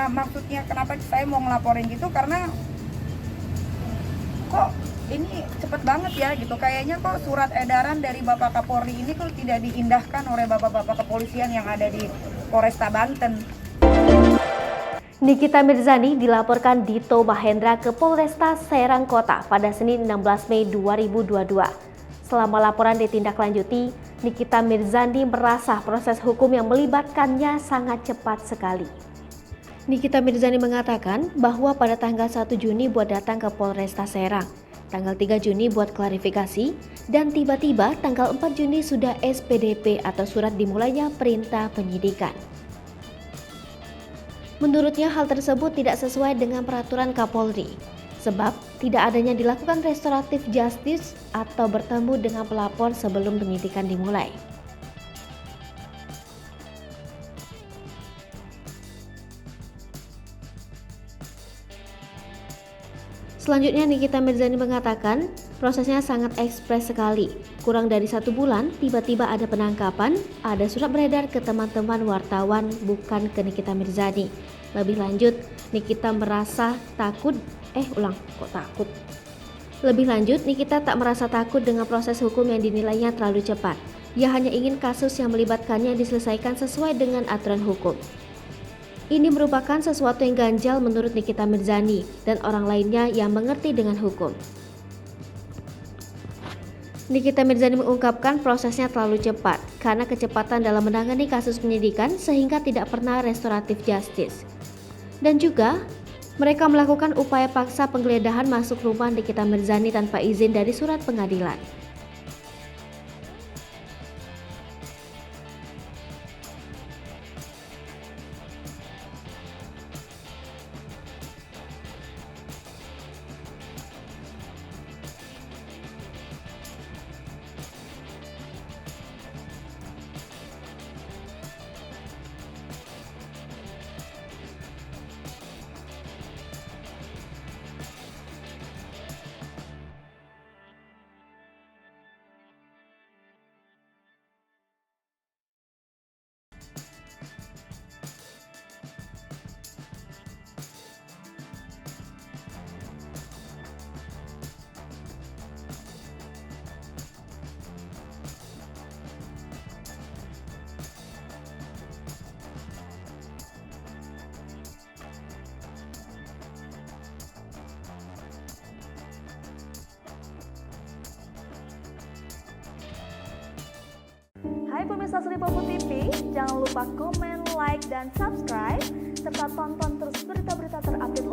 maksudnya kenapa saya mau ngelaporin gitu, karena kok ini cepet banget ya gitu. Kayaknya kok surat edaran dari Bapak Kapolri ini kok tidak diindahkan oleh bapak-bapak kepolisian yang ada di Polresta Banten. Nikita Mirzani dilaporkan Dito Mahendra ke Polresta Serang Kota pada Senin 16 Mei 2022. Selama laporan ditindaklanjuti, Nikita Mirzani merasa proses hukum yang melibatkannya sangat cepat sekali. Nikita Mirzani mengatakan bahwa pada tanggal 1 Juni buat datang ke Polresta Serang, tanggal 3 Juni buat klarifikasi, dan tiba-tiba tanggal 4 Juni sudah SPDP atau surat dimulainya perintah penyidikan. Menurutnya hal tersebut tidak sesuai dengan peraturan Kapolri, sebab tidak adanya dilakukan restoratif justice atau bertemu dengan pelapor sebelum penyidikan dimulai. Selanjutnya Nikita Mirzani mengatakan prosesnya sangat ekspres sekali. Kurang dari 1 bulan tiba-tiba ada penangkapan, ada surat beredar ke teman-teman wartawan bukan ke Nikita Mirzani. Lebih lanjut, Nikita merasa takut, Lebih lanjut, Nikita tak merasa takut dengan proses hukum yang dinilainya terlalu cepat. Ia hanya ingin kasus yang melibatkannya diselesaikan sesuai dengan aturan hukum. Ini merupakan sesuatu yang ganjal menurut Nikita Mirzani dan orang lainnya yang mengerti dengan hukum. Nikita Mirzani mengungkapkan prosesnya terlalu cepat karena kecepatan dalam menangani kasus penyidikan sehingga tidak pernah restoratif justice. Dan juga, mereka melakukan upaya paksa penggeledahan masuk rumah Nikita Mirzani tanpa izin dari surat pengadilan. Hai pemirsa Sri Popo TV, jangan lupa komen, like, dan subscribe, serta tonton terus berita-berita terupdate